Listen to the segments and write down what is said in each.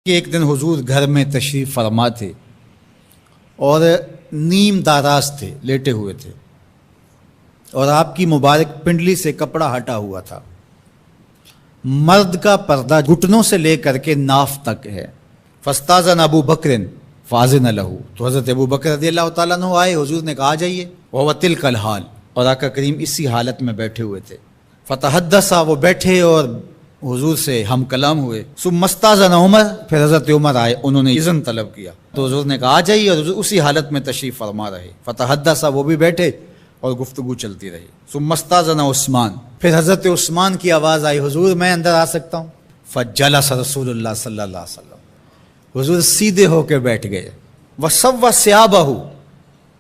کہ ایک دن حضور گھر میں تشریف فرما تھے اور نیم داراز تھے، لیٹے ہوئے تھے، اور آپ کی مبارک پنڈلی سے کپڑا ہٹا ہوا تھا۔ مرد کا پردہ گھٹنوں سے لے کر کے ناف تک ہے۔ فاستاذن ابو بکر فاذن لہ، تو حضرت ابو بکر رضی اللہ تعالیٰ عنہ آئے، حضور نے کہا آ جائیے۔ وہو تلک الحال، اور آقا کریم اسی حالت میں بیٹھے ہوئے تھے۔ فتحدث، وہ بیٹھے اور حضور سے ہم کلام ہوئے۔ ثم استاذن عمر، پھر حضرت عمر آئے، انہوں نے اذن طلب کیا تو حضور نے کہا آ جائیے، اور حضور اسی حالت میں تشریف فرما رہے۔ فتحدث، وہ بھی بیٹھے اور گفتگو چلتی رہی۔ ثم استاذن عثمان، پھر حضرت عثمان کی آواز آئی، حضور میں اندر آ سکتا ہوں؟ فجلس رسول اللہ صلی اللہ علیہ وسلم، حضور سیدھے ہو کے بیٹھ گئے۔ وسوى ثيابه،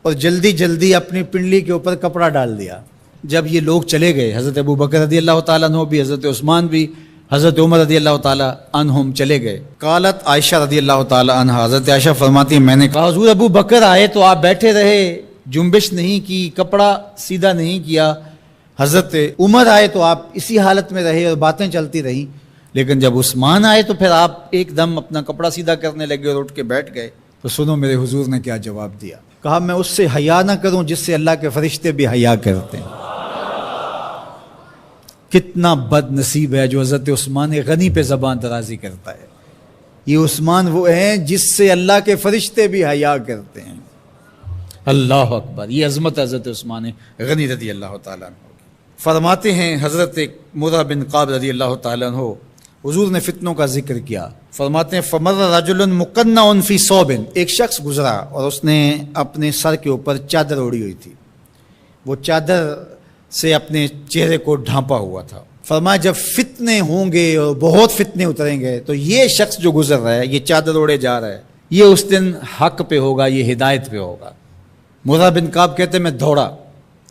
اور جلدی جلدی اپنی پنڈلی کے اوپر کپڑا ڈال دیا۔ جب یہ لوگ چلے گئے، حضرت ابو بکر رضی اللہ تعالیٰ عنہ بھی، حضرت عثمان بھی، حضرت عمر رضی اللہ تعالیٰ عنہم چلے گئے۔ قالت عائشہ رضی اللہ تعالیٰ عنہ، حضرت عائشہ فرماتی ہیں میں نے کہا حضور ابو بکر آئے تو آپ بیٹھے رہے، جنبش نہیں کی، کپڑا سیدھا نہیں کیا۔ حضرت عمر آئے تو آپ اسی حالت میں رہے اور باتیں چلتی رہیں، لیکن جب عثمان آئے تو پھر آپ ایک دم اپنا کپڑا سیدھا کرنے لگے اور اٹھ کے بیٹھ گئے۔ تو سنو میرے حضور نے کیا جواب دیا۔ کہا میں اس سے حیا نہ کروں جس سے اللہ کے فرشتے بھی حیا کرتے ہیں۔ کتنا بد نصیب ہے جو حضرت عثمان غنی پہ زبان درازی کرتا ہے۔ یہ عثمان وہ ہیں جس سے اللہ کے فرشتے بھی حیا کرتے ہیں۔ اللہ اکبر، یہ عظمت حضرت عثمان غنی رضی اللہ تعالیٰ عنہ۔ فرماتے ہیں حضرت مرہ بن قاب رضی اللہ تعالیٰ عنہ، حضور نے فتنوں کا ذکر کیا، فرماتے ہیں فمر رجل مقنع فی ثوب، ایک شخص گزرا اور اس نے اپنے سر کے اوپر چادر اوڑی ہوئی تھی، وہ چادر سے اپنے چہرے کو ڈھانپا ہوا تھا۔ فرمایا جب فتنے ہوں گے اور بہت فتنے اتریں گے تو یہ شخص جو گزر رہا ہے، یہ چادر اوڑے جا رہا ہے، یہ اس دن حق پہ ہوگا، یہ ہدایت پہ ہوگا۔ مرہ بن قاب کہتے ہیں میں دوڑا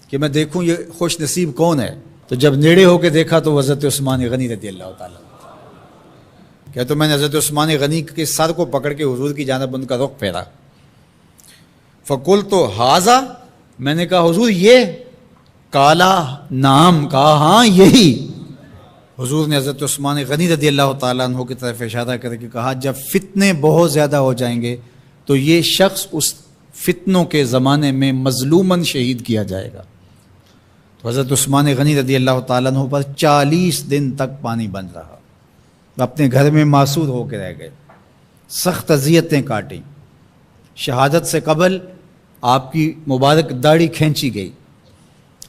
کہ میں دیکھوں یہ خوش نصیب کون ہے، تو جب نیڑے ہو کے دیکھا تو حضرت عثمان غنی رضی اللہ تعالیٰ، کہتے تو میں نے حضرت عثمان غنی کے سر کو پکڑ کے حضور کی جانب ان کا رخ پھیرا۔ فقلت ھذا، میں نے کہا حضور یہ؟ کالا نام، کہا ہاں یہی۔ حضور نے حضرت عثمان غنی رضی اللہ تعالیٰ عنہ کی طرف اشارہ کر کے کہا جب فتنے بہت زیادہ ہو جائیں گے تو یہ شخص اس فتنوں کے زمانے میں مظلوماً شہید کیا جائے گا۔ تو حضرت عثمان غنی رضی اللہ تعالیٰ عنہ پر 40 دن تک پانی بن رہا، اپنے گھر میں معصور ہو کے رہ گئے، سخت اذیتیں کاٹیں۔ شہادت سے قبل آپ کی مبارک داڑھی کھینچی گئی،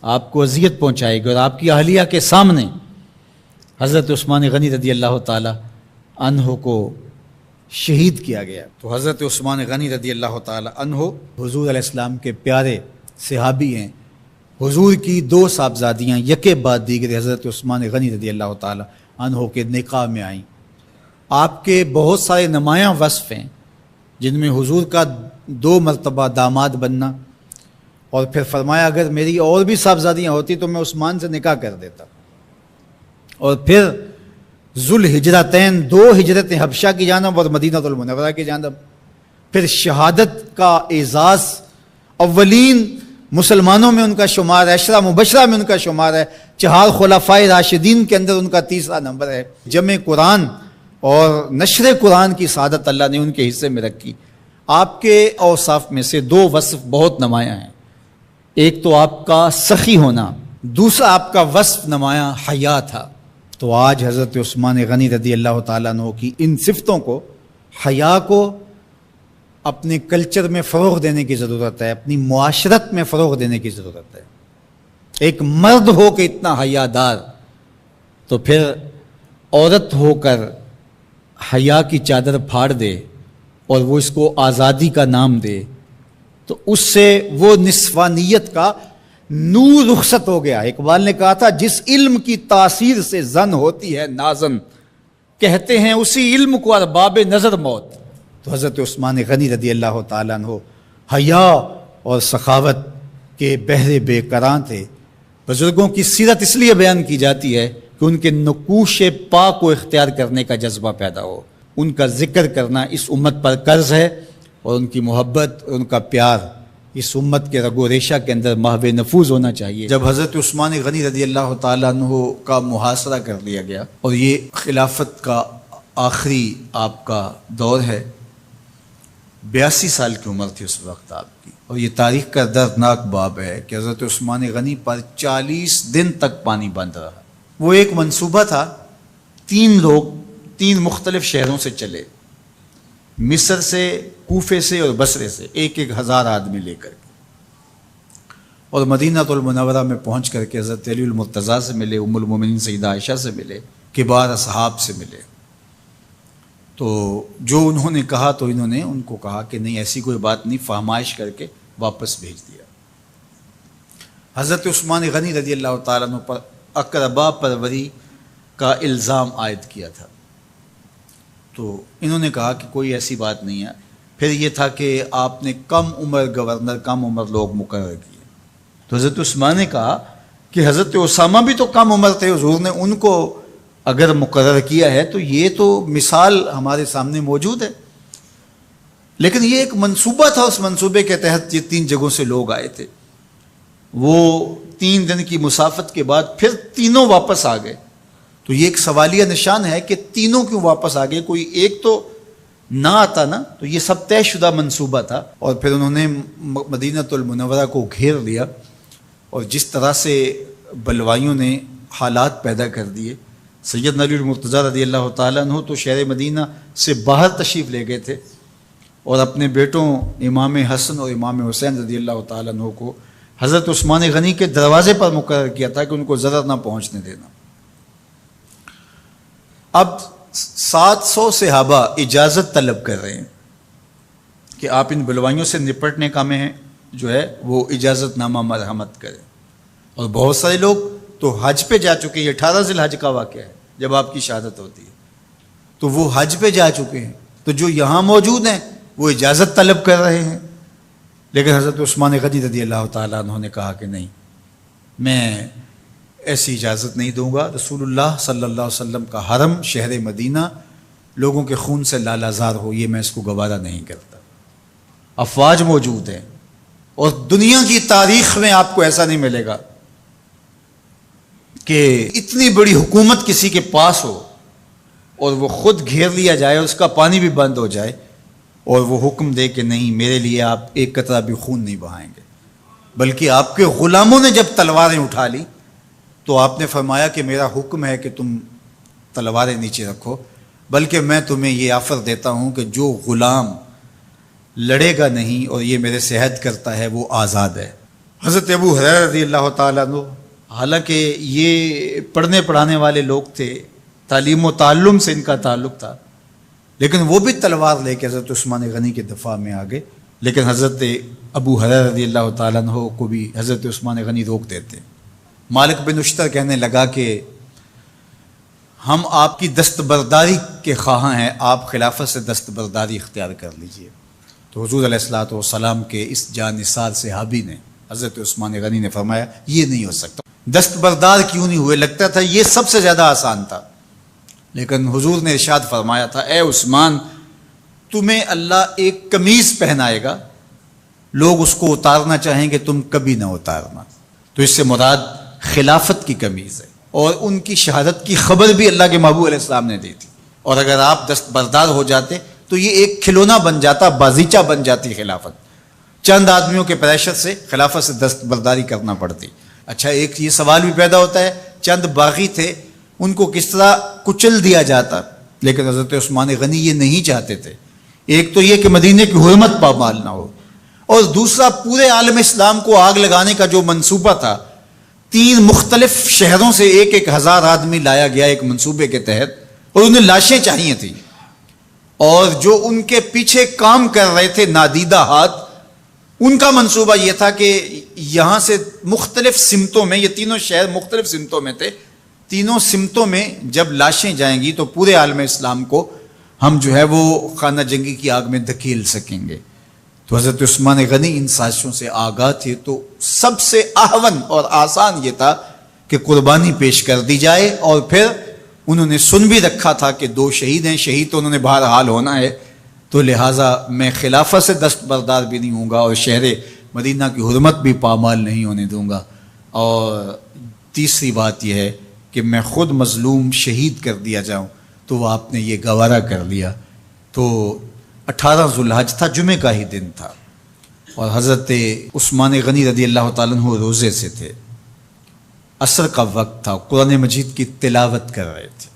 آپ کو اذیت پہنچائی گئی، اور آپ کی اہلیہ کے سامنے حضرت عثمان غنی رضی اللہ تعالیٰ عنہ کو شہید کیا گیا۔ تو حضرت عثمان غنی رضی اللہ تعالیٰ عنہ حضور علیہ السلام کے پیارے صحابی ہیں۔ حضور کی 2 صاحبزادیاں یکے بعد دیگر حضرت عثمان غنی رضی اللہ تعالیٰ عنہ کے نکاح میں آئیں۔ آپ کے بہت سارے نمایاں وصف ہیں جن میں حضور کا 2 مرتبہ داماد بننا، اور پھر فرمایا اگر میری اور بھی صاحبزادیاں ہوتی تو میں عثمان سے نکاح کر دیتا، اور پھر ذوالہجرتین 2 ہجرتیں، حبشہ کی جانب اور مدینہ المنورہ کی جانب، پھر شہادت کا اعزاز، اولین مسلمانوں میں ان کا شمار ہے، 10 مبشرہ میں ان کا شمار ہے، 4 خلفائے راشدین کے اندر ان کا 3را نمبر ہے، جمع قرآن اور نشر قرآن کی سعادت اللہ نے ان کے حصے میں رکھی۔ آپ کے اوصاف میں سے 2 وصف بہت نمایاں ہیں، ایک تو آپ کا سخی ہونا، دوسرا آپ کا وصف نمایاں حیا تھا۔ تو آج حضرت عثمان غنی رضی اللہ تعالیٰ عنہ کی ان صفتوں کو، حیا کو اپنے کلچر میں فروغ دینے کی ضرورت ہے، اپنی معاشرت میں فروغ دینے کی ضرورت ہے۔ ایک مرد ہو کے اتنا حیا دار، تو پھر عورت ہو کر حیا کی چادر پھاڑ دے اور وہ اس کو آزادی کا نام دے، تو اس سے وہ نسوانیت کا نور رخصت ہو گیا۔ اقبال نے کہا تھا جس علم کی تاثیر سے زن ہوتی ہے نازن، کہتے ہیں اسی علم کو ارباب نظر موت۔ تو حضرت عثمان غنی رضی اللہ تعالیٰ عنہ حیا اور سخاوت کے بحر بے کراں تھے۔ بزرگوں کی سیرت اس لیے بیان کی جاتی ہے کہ ان کے نقوش پا کو اختیار کرنے کا جذبہ پیدا ہو۔ ان کا ذکر کرنا اس امت پر قرض ہے، اور ان کی محبت، ان کا پیار اس امت کے رگ و ریشہ کے اندر محو نفوذ ہونا چاہیے۔ جب حضرت عثمان غنی رضی اللہ تعالیٰ عنہ کا محاصرہ کر لیا گیا اور یہ خلافت کا آخری آپ کا دور ہے، 82 سال کی عمر تھی اس وقت آپ کی، اور یہ تاریخ کا دردناک باب ہے کہ حضرت عثمان غنی پر 40 دن تک پانی بند رہا۔ وہ ایک منصوبہ تھا، 3 لوگ 3 مختلف شہروں سے چلے، مصر سے، کوفے سے اور بصرے سے، 1,000 آدمی لے کر کے، اور مدینہ المنورہ میں پہنچ کر کے حضرت علی المرتضیٰ سے ملے، ام المومنین سیدہ عائشہ سے ملے، کبار اصحاب سے ملے۔ تو جو انہوں نے کہا تو انہوں نے ان کو کہا کہ نہیں، ایسی کوئی بات نہیں، فرمائش کر کے واپس بھیج دیا۔ حضرت عثمان غنی رضی اللہ تعالیٰ عنہ پر اقربا پروری کا الزام عائد کیا تھا، تو انہوں نے کہا کہ کوئی ایسی بات نہیں ہے۔ پھر یہ تھا کہ آپ نے کم عمر گورنر، کم عمر لوگ مقرر کیے، تو حضرت عثمان نے کہا کہ حضرت اسامہ بھی تو کم عمر تھے، حضور نے ان کو اگر مقرر کیا ہے تو یہ تو مثال ہمارے سامنے موجود ہے۔ لیکن یہ ایک منصوبہ تھا، اس منصوبے کے تحت یہ 3 جگہوں سے لوگ آئے تھے۔ وہ 3 دن کی مسافت کے بعد پھر تینوں واپس آ گئے، تو یہ ایک سوالیہ نشان ہے کہ تینوں کیوں واپس آ گئے، کوئی ایک تو نہ آتا نا، تو یہ سب طے شدہ منصوبہ تھا۔ اور پھر انہوں نے مدینہ المنورہ کو گھیر لیا، اور جس طرح سے بلوائیوں نے حالات پیدا کر دیے، سیدنا علی المرتضیٰ رضی اللہ تعالیٰ عنہ تو شہر مدینہ سے باہر تشریف لے گئے تھے، اور اپنے بیٹوں امام حسن اور امام حسین رضی اللہ تعالیٰ عنہ کو حضرت عثمان غنی کے دروازے پر مقرر کیا تھا کہ ان کو ضرر نہ پہنچنے دینا۔ اب 700 صحابہ اجازت طلب کر رہے ہیں کہ آپ ان بلوائیوں سے نپٹنے کا میں جو ہے وہ اجازت نامہ مرحمت کریں، اور بہت سارے لوگ تو حج پہ جا چکے ہیں۔ 18 ذی الحج کا واقعہ ہے جب آپ کی شہادت ہوتی ہے، تو وہ حج پہ جا چکے ہیں، تو جو یہاں موجود ہیں وہ اجازت طلب کر رہے ہیں۔ لیکن حضرت عثمان غنی رضی اللہ تعالیٰ عنہ نے کہا کہ نہیں، میں ایسی اجازت نہیں دوں گا۔ رسول اللہ صلی اللہ علیہ وسلم کا حرم شہر مدینہ لوگوں کے خون سے لالازار ہو، یہ میں اس کو گوارا نہیں کرتا۔ افواج موجود ہیں، اور دنیا کی تاریخ میں آپ کو ایسا نہیں ملے گا کہ اتنی بڑی حکومت کسی کے پاس ہو اور وہ خود گھیر لیا جائے اور اس کا پانی بھی بند ہو جائے، اور وہ حکم دے کہ نہیں، میرے لیے آپ ایک قطرہ بھی خون نہیں بہائیں گے۔ بلکہ آپ کے غلاموں نے جب تلواریں اٹھا لی تو آپ نے فرمایا کہ میرا حکم ہے کہ تم تلواریں نیچے رکھو، بلکہ میں تمہیں یہ آفر دیتا ہوں کہ جو غلام لڑے گا نہیں اور یہ میرے سے عہد کرتا ہے وہ آزاد ہے۔ حضرت ابو ہریرہ رضی اللہ تعالیٰ عنہ، حالانکہ یہ پڑھنے پڑھانے والے لوگ تھے، تعلیم و تعلم سے ان کا تعلق تھا، لیکن وہ بھی تلوار لے کے حضرت عثمان غنی کے دفاع میں آ گئے۔ لیکن حضرت ابو ہریرہ رضی اللہ تعالیٰ عنہ کو بھی حضرت عثمان غنی روک دیتے۔ مالک بن اشتر کہنے لگا کہ ہم آپ کی دستبرداری کے خواہاں ہیں، آپ خلافت سے دستبرداری اختیار کر لیجئے۔ تو حضور علیہ الصلوۃ والسلام کے اس جانثار صحابی نے، حضرت عثمان غنی نے فرمایا یہ نہیں ہو سکتا۔ دستبردار کیوں نہیں ہوئے؟ لگتا تھا یہ سب سے زیادہ آسان تھا، لیکن حضور نے ارشاد فرمایا تھا، اے عثمان، تمہیں اللہ ایک قمیض پہنائے گا، لوگ اس کو اتارنا چاہیں گے، تم کبھی نہ اتارنا۔ تو اس سے مراد خلافت کی قمیض ہے، اور ان کی شہادت کی خبر بھی اللہ کے محبوب علیہ السلام نے دی تھی، اور اگر آپ دستبردار ہو جاتے تو یہ ایک کھلونا بن جاتا، بازیچہ بن جاتی خلافت۔ چند آدمیوں کے پریشر سے خلافت سے دستبرداری کرنا پڑتی۔ اچھا، ایک یہ سوال بھی پیدا ہوتا ہے، چند باغی تھے، ان کو کس طرح کچل دیا جاتا؟ لیکن حضرت عثمان غنی یہ نہیں چاہتے تھے۔ ایک تو یہ کہ مدینے کی حرمت پامال نہ ہو، اور دوسرا پورے عالم اسلام کو آگ لگانے کا جو منصوبہ تھا، 3 مختلف شہروں سے 1,000 آدمی لایا گیا ایک منصوبے کے تحت، اور انہیں لاشیں چاہیے تھیں، اور جو ان کے پیچھے کام کر رہے تھے نادیدہ ہاتھ، ان کا منصوبہ یہ تھا کہ یہاں سے مختلف سمتوں میں، یہ تینوں شہر مختلف سمتوں میں تھے، تینوں سمتوں میں جب لاشیں جائیں گی تو پورے عالم اسلام کو ہم جو ہے وہ خانہ جنگی کی آگ میں دھکیل سکیں گے۔ تو حضرت عثمان غنی ان سازشوں سے آگاہ تھے، تو سب سے اہون اور آسان یہ تھا کہ قربانی پیش کر دی جائے، اور پھر انہوں نے سن بھی رکھا تھا کہ 2 شہید ہیں، شہید تو انہوں نے بہرحال ہونا ہے، تو لہٰذا میں خلافت سے دستبردار بھی نہیں ہوں گا، اور شہر مدینہ کی حرمت بھی پامال نہیں ہونے دوں گا، اور تیسری بات یہ ہے کہ میں خود مظلوم شہید کر دیا جاؤں تو آپ نے یہ گوارا کر لیا۔ تو 18 ذوالحج تھا، جمعے کا ہی دن تھا، اور حضرت عثمان غنی رضی اللہ تعالیٰ عنہ روزے سے تھے، عصر کا وقت تھا، قرآن مجید کی تلاوت کر رہے تھے۔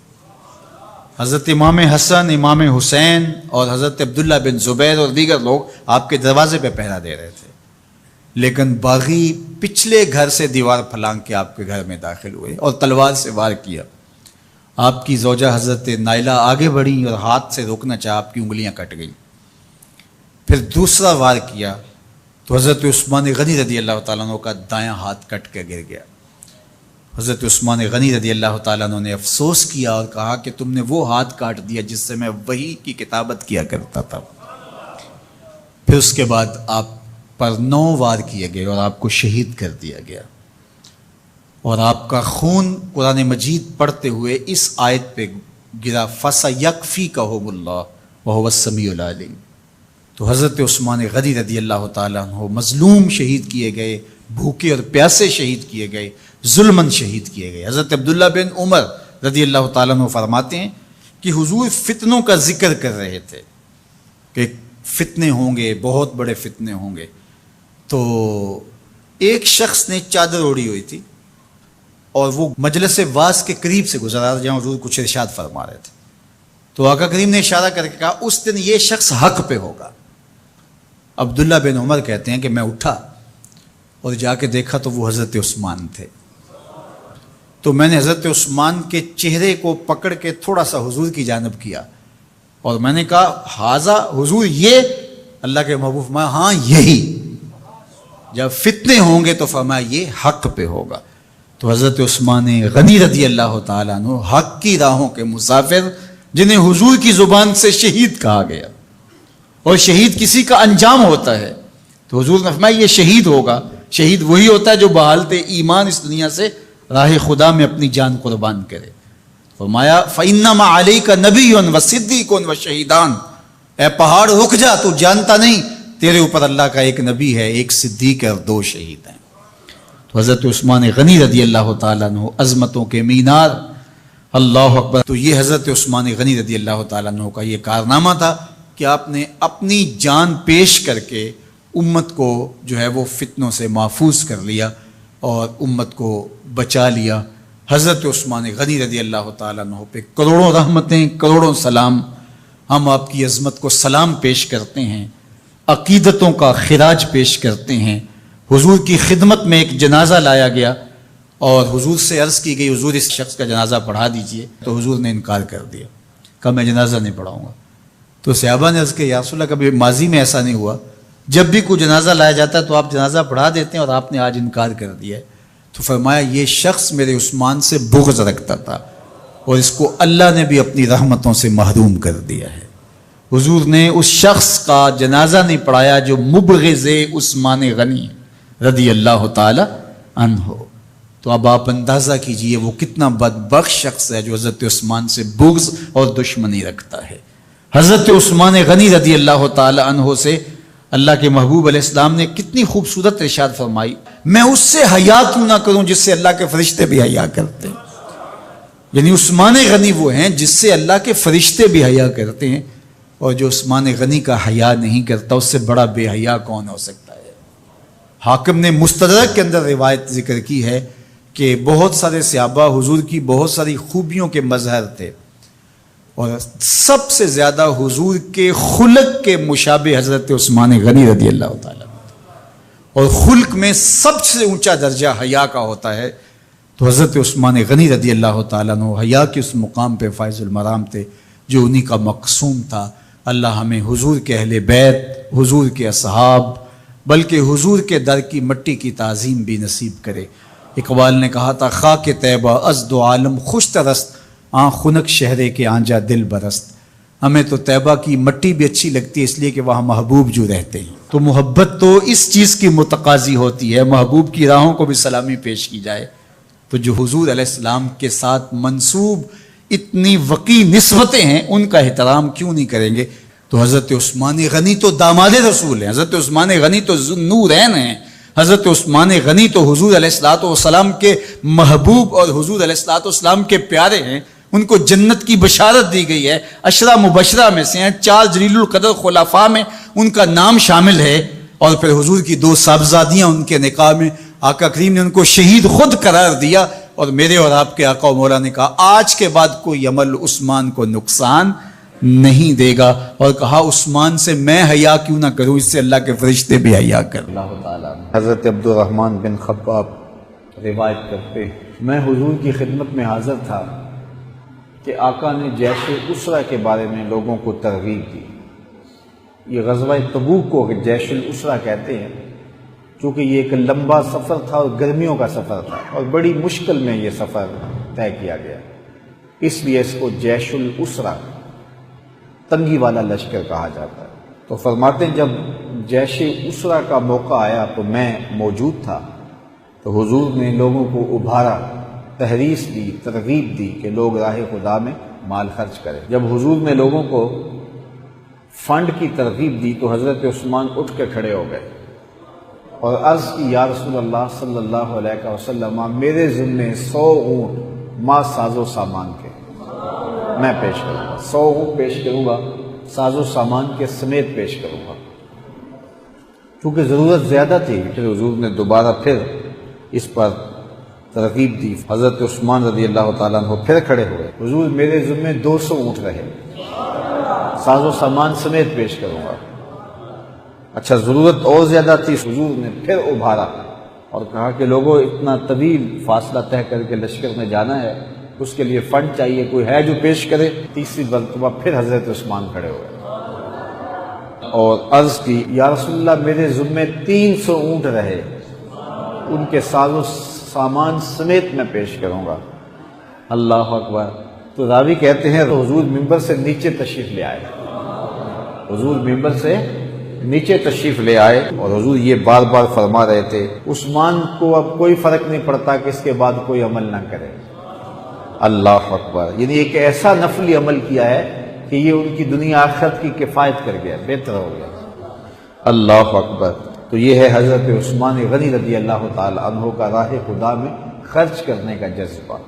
حضرت امام حسن، امام حسین اور حضرت عبداللہ بن زبیر اور دیگر لوگ آپ کے دروازے پہ پہرا دے رہے تھے، لیکن باغی پچھلے گھر سے دیوار پھلانگ کے آپ کے گھر میں داخل ہوئے اور تلوار سے وار کیا۔ آپ کی زوجہ حضرت نائلہ آگے بڑھی اور ہاتھ سے روکنا چاہا، آپ کی انگلیاں کٹ گئیں۔ پھر دوسرا وار کیا تو حضرت عثمان غنی رضی اللہ تعالیٰ عنہ کا دایاں ہاتھ کٹ کے گر گیا۔ حضرت عثمان غنی رضی اللہ تعالیٰ عنہ نے افسوس کیا اور کہا کہ تم نے وہ ہاتھ کاٹ دیا جس سے میں وحی کی کتابت کیا کرتا تھا۔ پھر اس کے بعد آپ پر 9 وار کیے گئے اور آپ کو شہید کر دیا گیا، اور آپ کا خون قرآن مجید پڑھتے ہوئے اس آیت پہ گرا، فَسَيَكْفِيكَهُمُ اللَّهُ وَهُوَ السَّمِيعُ الْعَلِيمُ۔ تو حضرت عثمان غنی رضی اللہ تعالیٰ عنہ مظلوم شہید کیے گئے، بھوکے اور پیاسے شہید کیے گئے، ظلماً شہید کیے گئے۔ حضرت عبداللہ بن عمر رضی اللہ تعالیٰ عنہ فرماتے ہیں کہ حضور فتنوں کا ذکر کر رہے تھے کہ فتنے ہوں گے، بہت بڑے فتنے ہوں گے۔ تو ایک شخص نے چادر اوڑھی ہوئی تھی اور وہ مجلس واعظ کے قریب سے گزرا جہاں حضور کچھ ارشاد فرما رہے تھے، تو آقا کریم نے اشارہ کر کے کہا اس دن یہ شخص حق پہ ہوگا۔ عبداللہ بن عمر کہتے ہیں کہ میں اٹھا اور جا کے دیکھا تو وہ حضرت عثمان تھے۔ تو میں نے حضرت عثمان کے چہرے کو پکڑ کے تھوڑا سا حضور کی جانب کیا اور میں نے کہا حاذا، حضور یہ؟ اللہ کے محبوب فرمایا ہاں یہی، جب فتنے ہوں گے تو فرمایا یہ حق پہ ہوگا۔ تو حضرت عثمان غنی رضی اللہ تعالیٰ عنہ حق کی راہوں کے مسافر، جنہیں حضور کی زبان سے شہید کہا گیا، اور شہید کسی کا انجام ہوتا ہے، تو حضور نے فرمایا یہ شہید ہوگا۔ شہید وہی ہوتا ہے جو بحالت ایمان اس دنیا سے راہ خدا میں اپنی جان قربان کرے۔ فرمایا فَإِنَّمَا عَلَيْكَ نَبِيٌّ وَصِدِّيقٌ وَشَهِيدَانِ، اے پہاڑ رک جا، تو جانتا نہیں تیرے اوپر اللہ کا ایک نبی ہے، ایک صدیق ہے اور 2 شہید ہیں۔ تو حضرت عثمان غنی رضی اللہ تعالیٰ عنہ عظمتوں کے مینار، اللہ اکبر۔ تو یہ حضرت عثمان غنی رضی اللہ تعالیٰ عنہ کا یہ کارنامہ تھا کہ آپ نے اپنی جان پیش کر کے امت کو جو ہے وہ فتنوں سے محفوظ کر لیا اور امت کو بچا لیا۔ حضرت عثمان غنی رضی اللہ تعالیٰ عنہ پہ کروڑوں رحمتیں، کروڑوں سلام۔ ہم آپ کی عظمت کو سلام پیش کرتے ہیں، عقیدتوں کا خراج پیش کرتے ہیں۔ حضور کی خدمت میں ایک جنازہ لایا گیا اور حضور سے عرض کی گئی حضور اس شخص کا جنازہ پڑھا دیجئے، تو حضور نے انکار کر دیا، کہا میں جنازہ نہیں پڑھاؤں گا۔ تو صحابہ نے عرض کیا یا رسول اللہ کبھی ماضی میں ایسا نہیں ہوا، جب بھی کوئی جنازہ لایا جاتا ہے تو آپ جنازہ پڑھا دیتے ہیں اور آپ نے آج انکار کر دیا ہے؟ تو فرمایا یہ شخص میرے عثمان سے بغض رکھتا تھا اور اس کو اللہ نے بھی اپنی رحمتوں سے محروم کر دیا ہے۔ حضور نے اس شخص کا جنازہ نہیں پڑھایا جو مبغض عثمان غنی رضی اللہ تعالی عنہ۔ تو اب آپ اندازہ کیجئے وہ کتنا بدبخت شخص ہے جو حضرت عثمان سے بغض اور دشمنی رکھتا ہے۔ حضرت عثمان غنی رضی اللہ تعالی عنہ سے اللہ کے محبوب علیہ السلام نے کتنی خوبصورت ارشاد فرمائی، میں اس سے حیا کیوں نہ کروں جس سے اللہ کے فرشتے بھی حیا کرتے ہیں۔ یعنی عثمان غنی وہ ہیں جس سے اللہ کے فرشتے بھی حیا کرتے ہیں، اور جو عثمان غنی کا حیا نہیں کرتا اس سے بڑا بے حیا کون ہو سکتا ہے۔ حاکم نے مستدرک کے اندر روایت ذکر کی ہے کہ بہت سارے صحابہ حضور کی بہت ساری خوبیوں کے مظہر تھے، اور سب سے زیادہ حضور کے خلق کے مشابہ حضرت عثمان غنی رضی اللہ تعالیٰ، اور خلق میں سب سے اونچا درجہ حیا کا ہوتا ہے، تو حضرت عثمان غنی رضی اللہ تعالیٰ عنہ حیا کے اس مقام پہ فائز المرام تھے جو انہی کا مقصوم تھا۔ اللہ ہمیں حضور کے اہل بیت، حضور کے اصحاب، بلکہ حضور کے در کی مٹی کی تعظیم بھی نصیب کرے۔ اقبال نے کہا تھا خاک طیبہ از دو عالم خوش ترست، آن خنک شہرے کے آنجا دل برست۔ ہمیں تو طیبہ کی مٹی بھی اچھی لگتی ہے اس لیے کہ وہاں محبوب جو رہتے ہیں، تو محبت تو اس چیز کی متقاضی ہوتی ہے، محبوب کی راہوں کو بھی سلامی پیش کی جائے۔ تو جو حضور علیہ السلام کے ساتھ منسوب اتنی وقی نسبتیں ہیں ان کا احترام کیوں نہیں کریں گے؟ تو حضرت عثمان غنی تو داماد رسول ہیں، حضرت عثمان غنی تو ذوالنورین ہیں، حضرت عثمان غنی تو حضور علیہ الصلوۃ والسلام کے محبوب اور حضور علیہ الصلوۃ والسلام کے پیارے ہیں، ان کو جنت کی بشارت دی گئی ہے، عشرہ مبشرہ میں سے ہیں، 4 جلیل القدر خلفاء میں ان کا نام شامل ہے، اور پھر حضور کی 2 صاحبزادیاں ان کے نکاح میں، آقا کریم نے ان کو شہید خود قرار دیا، اور میرے اور آپ کے آقا و مولا نے کہا آج کے بعد کوئی عمل عثمان کو نقصان نہیں دے گا، اور کہا عثمان سے میں حیا کیوں نہ کروں، اس سے اللہ کے فرشتے بھی حیا کر اللہ تعالیٰ۔ حضرت عبد الرحمن بن خباب روایت کرتے ہیں میں حضور کی خدمت میں حاضر تھا کہ آقا نے جیش الاسرہ کے بارے میں لوگوں کو ترغیب دی۔ یہ غزوہ تبوک کو جیش الاسرہ کہتے ہیں چونکہ یہ ایک لمبا سفر تھا اور گرمیوں کا سفر تھا، اور بڑی مشکل میں یہ سفر طے کیا گیا، اس لیے اس کو جیش الاسرہ، تنگی والا لشکر کہا جاتا ہے۔ تو فرماتے ہیں جب جیش اسرہ کا موقع آیا تو میں موجود تھا، تو حضور نے لوگوں کو ابھارا، تحریص دی، ترغیب دی کہ لوگ راہ خدا میں مال خرچ کریں۔ جب حضور نے لوگوں کو فنڈ کی ترغیب دی تو حضرت عثمان اٹھ کے کھڑے ہو گئے اور عرض کی یا رسول اللہ صلی اللہ علیہ وسلم، میرے ذمے 100 اونٹ ما ساز و سامان کے میں پیش کروں گا، 100 اونٹ پیش کروں گا، ساز و سامان کے سمیت پیش کروں گا، کیونکہ ضرورت زیادہ تھی۔ پھر حضور نے دوبارہ پھر اس پر ترغیب دی، حضرت عثمان رضی اللہ تعالیٰ عنہ پھر کھڑے ہوئے، حضور میرے ذمے 200 اونٹ رہے، ساز و سامان سمیت پیش کروں گا۔ اچھا ضرورت اور زیادہ تھی، حضور نے پھر ابھارا اور کہا کہ لوگوں اتنا طویل فاصلہ طے کر کے لشکر میں جانا ہے، اس کے لیے فنڈ چاہیے، کوئی ہے جو پیش کرے۔ تیسری مرتبہ پھر حضرت عثمان کھڑے ہوئے اور عرض کی یا رسول اللہ میرے ذمے 300 اونٹ رہے، ان کے ساز و سامان سمیت میں پیش کروں گا۔ اللہ اکبر۔ تو راوی کہتے ہیں حضور ممبر سے نیچے تشریف لے آئے، حضور ممبر سے نیچے تشریف لے آئے اور حضور یہ بار بار فرما رہے تھے عثمان کو اب کوئی فرق نہیں پڑتا کہ اس کے بعد کوئی عمل نہ کرے۔ اللہ اکبر۔ یعنی ایک ایسا نفلی عمل کیا ہے کہ یہ ان کی دنیا آخرت کی کفایت کر گیا، بہتر ہو گیا۔ اللہ اکبر۔ تو یہ ہے حضرت عثمان غنی رضی اللہ تعالی عنہ کا راہ خدا میں خرچ کرنے کا جذبہ۔